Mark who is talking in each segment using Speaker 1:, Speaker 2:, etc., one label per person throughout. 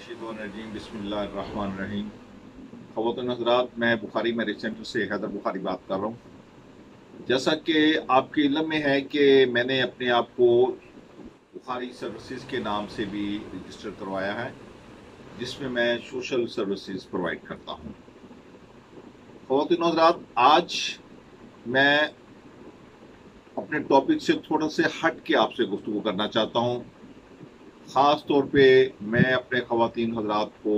Speaker 1: मिनशैतानिर्रजीम बिस्मिल्लाहिर्रहमानिर्रहीम। ख़वातीन हज़रात, मैं बुखारी मेडिकल सेंटर से हैदर बुखारी बात कर रहा हूँ। जैसा कि आपके इल्म में है कि मैंने अपने आप को बुखारी सर्विसेज के नाम से भी रजिस्टर करवाया है, जिसमें मैं सोशल सर्विसेज प्रोवाइड करता हूँ। ख़वातीन हज़रात, आज मैं अपने टॉपिक से थोड़ा से हट के आपसे गुफ्तगू करना चाहता हूँ। ख़ास तौर पे मैं अपने ख़वातीन हज़रात को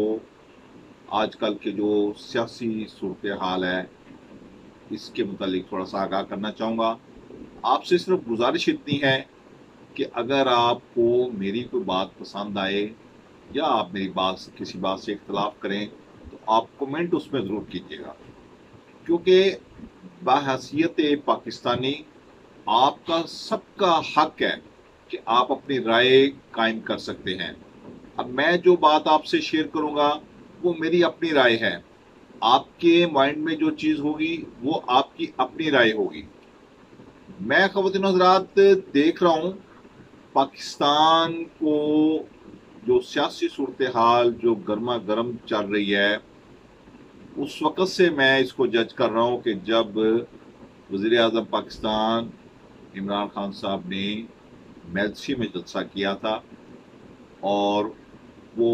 Speaker 1: आजकल के जो सियासी सूरत हाल है इसके मुतालिक थोड़ा सा आगाह करना चाहूँगा। आपसे सिर्फ गुजारिश इतनी है कि अगर आपको मेरी कोई बात पसंद आए या आप मेरी बात किसी बात से इख्तलाफ करें तो आप कमेंट उसमें ज़रूर कीजिएगा, क्योंकि बहैसियत पाकिस्तानी आपका सबका हक है कि आप अपनी राय कायम कर सकते हैं। अब मैं जो बात आपसे शेयर करूंगा वो मेरी अपनी राय है। आपके माइंड में जो चीज होगी वो आपकी अपनी राय होगी। मैं ख़वातीन हज़रात देख रहा हूं पाकिस्तान को जो सियासी सूरत हाल जो गर्मा गर्म चल रही है, उस वक़्त से मैं इसको जज कर रहा हूं कि जब वज़ीर आज़म पाकिस्तान इमरान खान साहब ने मेल्सी में जलसा किया था और वो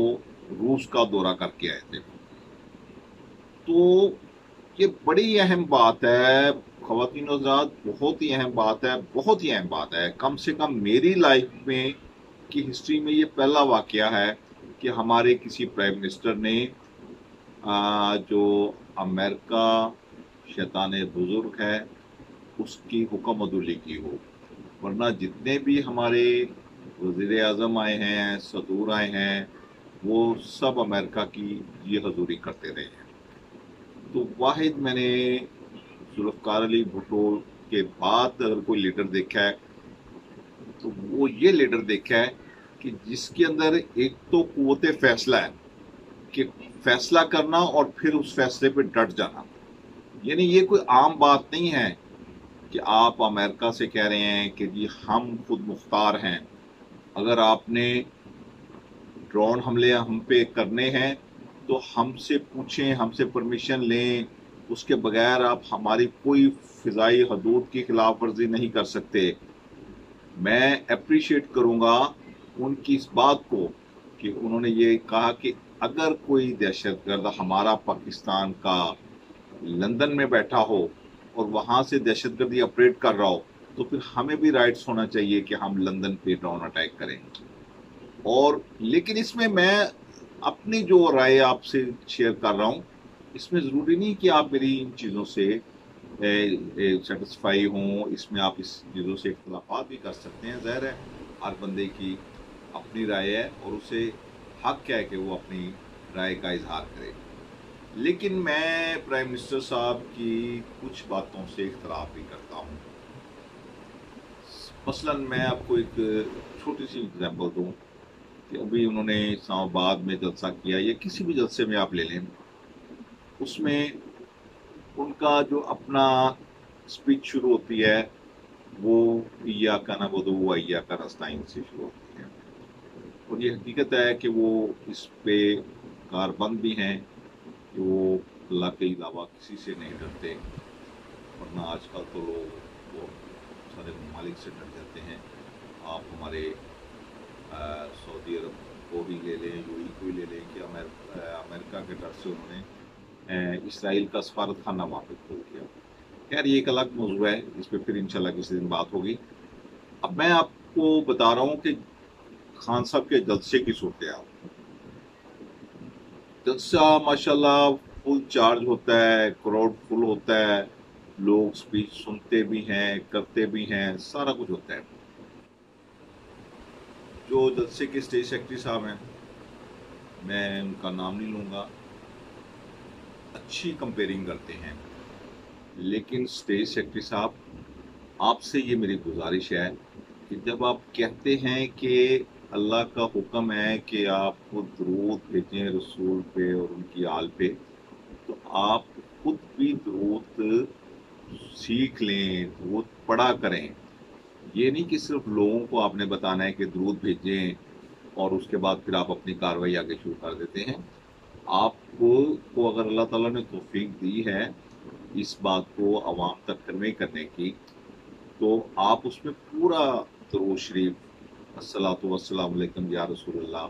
Speaker 1: रूस का दौरा करके आए थे। तो ये बड़ी अहम बात है ख़वातीन हज़रात, बहुत ही अहम बात है, बहुत ही अहम बात है। कम से कम मेरी लाइफ में की हिस्ट्री में ये पहला वाक़या है कि हमारे किसी प्राइम मिनिस्टर ने जो अमेरिका शैतान बुजुर्ग है उसकी हुक्म अदुली की हो, वरना जितने भी हमारे वज़ीर आज़म आए हैं, सदूर आए हैं, वो सब अमेरिका की ये हजूरी करते रहे हैं। तो वाहिद मैंने जुल्फ़िकार अली भुट्टो के बाद अगर कोई लीडर देखा है तो वो ये लीडर देखा है कि जिसके अंदर एक तो कुव्वत फैसला है कि फैसला करना और फिर उस फैसले पे डट जाना। यानी ये कोई आम बात नहीं है कि आप अमेरिका से कह रहे हैं कि जी हम खुद मुख्तार हैं, अगर आपने ड्रोन हमले हम पे करने हैं तो हमसे पूछें, हमसे परमिशन लें, उसके बगैर आप हमारी कोई फिजाई हदूद की खिलाफ वर्जी नहीं कर सकते। मैं अप्रिशिएट करूंगा उनकी इस बात को कि उन्होंने ये कहा कि अगर कोई दहशतगर्द हमारा पाकिस्तान का लंदन में बैठा हो और वहां से दहशतगर्दी ऑपरेट कर रहा हो तो फिर हमें भी राइट्स होना चाहिए कि हम लंदन पे ड्रोन अटैक करें। और लेकिन इसमें मैं अपनी जो राय आपसे शेयर कर रहा हूँ, इसमें ज़रूरी नहीं कि आप मेरी इन चीज़ों से सेटिस्फाई हों, इसमें आप इस चीज़ों से इख्तलाफात भी कर सकते हैं। ज़ाहिर है हर बंदे की अपनी राय है और उसे हक है कि वो अपनी राय का इजहार करे। लेकिन मैं प्राइम मिनिस्टर साहब की कुछ बातों से इख्तलाफ भी करता हूँ। मसलन मैं आपको एक छोटी सी एग्जांपल दूँ कि अभी उन्होंने इस्लामाबाद में जलसा किया या किसी भी जलसे में आप ले लें, उसमें उनका जो अपना स्पीच शुरू होती है वो इय्याका नअबुदु व इय्याका नस्तईन से शुरू होती है। और ये हकीकत है कि वो इस पे कारबंद भी हैं कि वो अल्लाह के अलावा किसी से नहीं डरते, वरना आजकल तो लोग बहुत सारे ममालिक से डर जाते हैं। आप हमारे सऊदी अरब को ही ले लें, यूएई को ही ले लें कि अमेरिका के डर से उन्होंने इसराइल का सफारत खाना वहाँ पे खोल दिया। यार ये एक अलग मौजूद है, इस पर फिर इंशाल्लाह किसी दिन बात होगी। अब मैं आपको बता रहा हूँ कि खान साहब के जलसे की सूरत हाल। जलसा माशाल्लाह फुल चार्ज होता है, क्राउड फुल होता है, लोग स्पीच सुनते भी हैं, करते भी हैं, सारा कुछ होता है। जो जलसे के स्टेज सेक्रेटरी साहब हैं, मैं उनका नाम नहीं लूँगा, अच्छी कंपेयरिंग करते हैं। लेकिन स्टेज सेक्रेटरी साहब, आपसे ये मेरी गुजारिश है कि जब आप कहते हैं कि अल्लाह का हुक्म है कि आप दरूद भेजें रसूल पे और उनकी आल पे, तो आप खुद भी दरूद सीख लें, दरूद पढ़ा करें। ये नहीं कि सिर्फ लोगों को आपने बताना है कि दरूद भेजें और उसके बाद फिर आप अपनी कार्रवाई आगे शुरू कर देते हैं। आपको अगर अल्लाह ताला ने तौफीक दी है इस बात को आवाम तक कन्वे करने की, तो आप उसमें पूरा दुरूद शरीफ अस्सलातु वस्सलाम अलैकुम या रसूलल्लाह,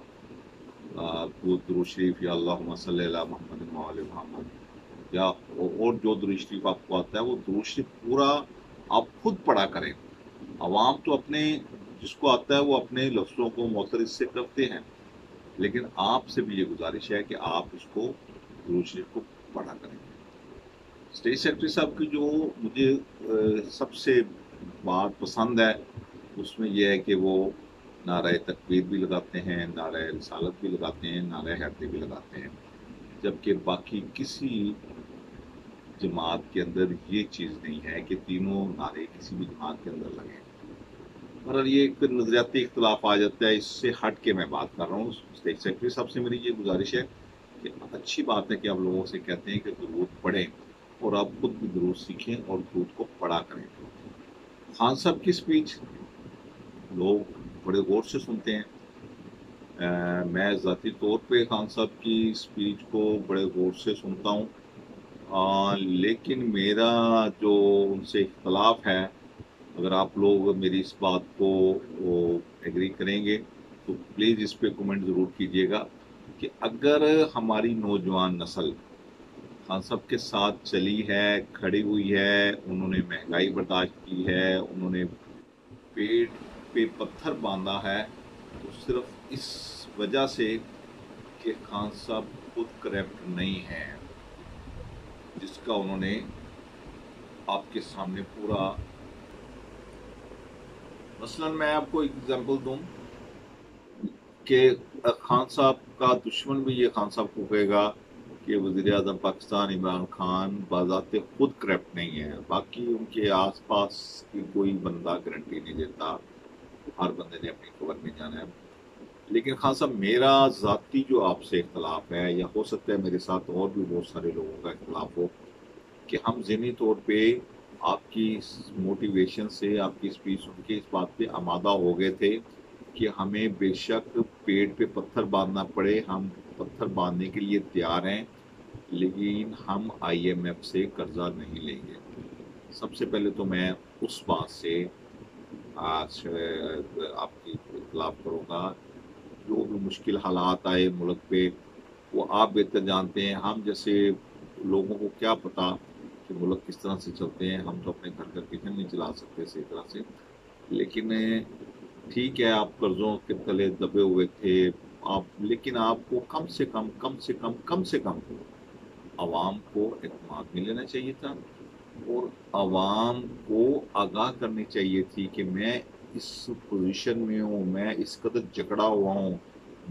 Speaker 1: वो दुरूद शरीफ या अल्लाहुम्मा सल्ली अला मुहम्मद व आले मुहम्मद, या और जो दुरूद शरीफ आपको आता है वो दुरूद शरीफ पूरा आप खुद पढ़ा करें। अवाम तो अपने जिसको आता है वो अपने लफ्ज़ों को मुअत्तर से करते हैं, लेकिन आपसे भी ये गुजारिश है कि आप इसको दुरूद शरीफ को पढ़ा करें। स्टेट सेक्रेटरी साहब की जो मुझे सबसे बात पसंद है उसमें यह है कि वो नारे तकबीर भी लगाते हैं, नारे रिसालत भी लगाते हैं, नारे हैदरी भी लगाते हैं, जबकि बाकी किसी जमात के अंदर ये चीज़ नहीं है कि तीनों नारे किसी भी जमात के अंदर लगे। मगर ये एक नजरियाती इख्तलाफ आ जाता है, इससे हट के मैं बात कर रहा हूँ। स्टेट सेक्रेटरी साहब से मेरी ये गुजारिश है कि अच्छी बात है कि आप लोगों से कहते हैं कि दुरूद पढ़ें और आप खुद भी दुरूद सीखें और दुरूद को पढ़ा करें। खान साहब की स्पीच लोग बड़े गौर से सुनते हैं। मैं ज़ाती तौर पे खान साहब की स्पीच को बड़े गौर से सुनता हूँ, लेकिन मेरा जो उनसे इख्तलाफ है, अगर आप लोग मेरी इस बात को एग्री करेंगे तो प्लीज़ इस पे कमेंट ज़रूर कीजिएगा कि अगर हमारी नौजवान नस्ल खान साहब के साथ चली है, खड़ी हुई है, उन्होंने महंगाई बर्दाश्त की है, उन्होंने पेट पे पत्थर बांधा है, तो सिर्फ इस वजह से कि खान साहब खुद करप्ट नहीं है, जिसका उन्होंने आपके सामने पूरा, मसलन मैं आपको एग्जांपल दूं कि खान साहब का दुश्मन भी ये खान साहब को कहेगा कि वज़ीर आज़म पाकिस्तान इमरान खान बाज़ाते खुद करप्ट नहीं है, बाकी उनके आसपास की कोई बंदा गारंटी नहीं देता, हर बंदे ने अपनी खबर में जाना है। लेकिन खान साहब मेरा ज़ाती जो आपसे इख्तलाफ है, या हो सकता है मेरे साथ और भी बहुत सारे लोगों का इख्तलाफ हो, कि हम ज़हनी तौर पे आपकी मोटिवेशन से, आपकी स्पीच सुन के इस बात पे आमादा हो गए थे कि हमें बेशक पेट पे पत्थर बांधना पड़े, हम पत्थर बांधने के लिए तैयार हैं, लेकिन हम IMF से कर्जा नहीं लेंगे। सबसे पहले तो मैं उस बात से आज आपकी इख्तलाफ करूँगा। जो भी मुश्किल हालात आए मुल्क पे वो आप बेहतर जानते हैं, हम जैसे लोगों को क्या पता कि मुल्क किस तरह से चलते हैं। हम तो अपने घर का किचन नहीं चला सकते सही तरह से, लेकिन ठीक है आप कर्जों के तले दबे हुए थे आप, लेकिन आपको कम से कम आवाम को एतमाद में लेना चाहिए था और आवाम को आगाह करनी चाहिए थी कि मैं इस पोजीशन में हूँ, मैं इस कदर जकड़ा हुआ हूँ,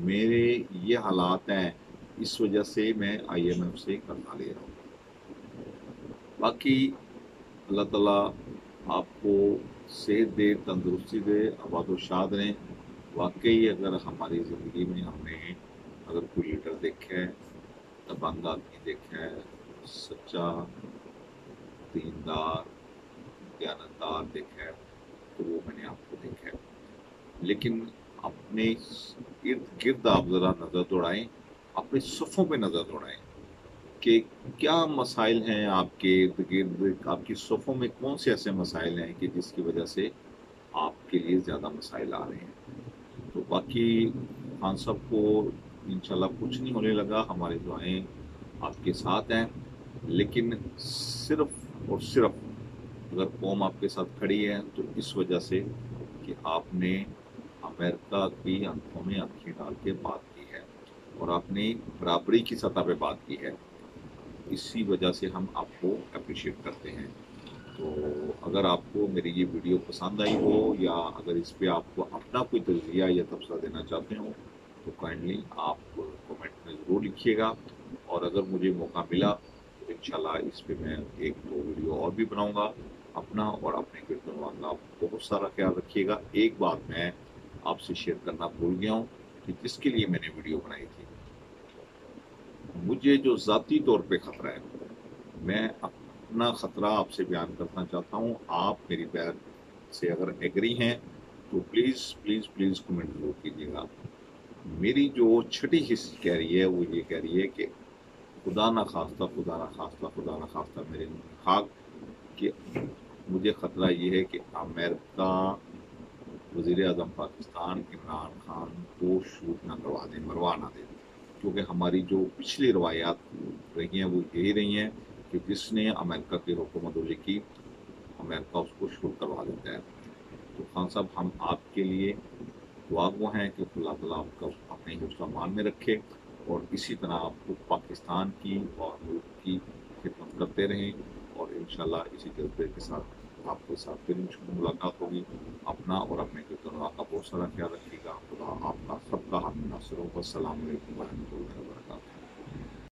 Speaker 1: मेरे ये हालात हैं, इस वजह से मैं IMF से कर्जा ले रहा हूँ। बाकी अल्लाह ताला आपको सेहत दे, तंदुरुस्ती दे, आबाद शाद रहें। वाकई अगर हमारी ज़िंदगी में हमने अगर कोई लीडर देखा है, दबंग आदमी देखा है, सच्चा दीनदार दयानतदार देखा है, तो वो मैंने आपको देखा है। लेकिन अपने इर्द गिर्द आप ज़रा नज़र दौड़ाएं, अपने सफ़ों पे नज़र दौड़ाएं कि क्या मसाइल हैं आपके इर्द गिर्द, आपकी सफ़ों में कौन से ऐसे मसाइल हैं कि जिसकी वजह से आपके लिए ज़्यादा मसाइल आ रहे हैं। तो बाकी खान साहब को इंशाल्लाह कुछ नहीं होने लगा, हमारी दुआएं आपके साथ हैं, लेकिन सिर्फ और सिर्फ अगर कौम आपके साथ खड़ी है तो इस वजह से कि आपने अमेरिका की आंखों में आंखें डाल के बात की है और आपने बराबरी की सतह पे बात की है, इसी वजह से हम आपको अप्रिशिएट करते हैं। तो अगर आपको मेरी ये वीडियो पसंद आई हो या अगर इस पे आपको अपना कोई तज़किया या तबसरा देना चाहते हो तो काइंडली आप कमेंट में ज़रूर लिखिएगा, और अगर मुझे मौका मिला तो इंशाल्लाह इस पे मैं 1-2 वीडियो और भी बनाऊंगा। अपना और अपने गिरदवान का बहुत सारा ख्याल रखिएगा। एक बात मैं आपसे शेयर करना भूल गया हूँ कि जिसके लिए मैंने वीडियो बनाई थी, मुझे जो ज़ाती तौर पे ख़तरा है, मैं अपना ख़तरा आपसे बयान करना चाहता हूँ। आप मेरी बात से अगर एग्री हैं तो प्लीज़ प्लीज़ प्लीज़ कमेंट ज़रूर कीजिएगा। मेरी जो छठी हिस्स कह रही है वो ये कह रही है कि खुदा ना खास्ता, खुदा ना खास्ता, खुदा ना खास्ता मेरे खाक कि मुझे खतरा ये है कि अमेरिका वजीर आजम पाकिस्तान इमरान खान को शूट ना करवा दें, मरवा ना दें, क्योंकि हमारी जो पिछली रवायात रही हैं वो यही रही हैं कि जिसने अमेरिका की हुकूमत उली की, अमेरिका उसको शूट करवा देता है। तो खान साहब, हम आपके लिए दुआगो हैं कि अल्लाह ताला आपका अपने हिफ्ज़ अमान में रखे और इसी तरह आपको पाकिस्तान की और मुल्क की खिदमत करते रहें, और इंशाल्लाह इसी जज्बे के साथ आपके साथ फिर मुलाकात होगी। अपना और अपने कीर्तन का बहुत सारा ख्याल रखिएगा। खुदा आपका सबका हामी नासिर हो। अस्सलाम वालेकुम।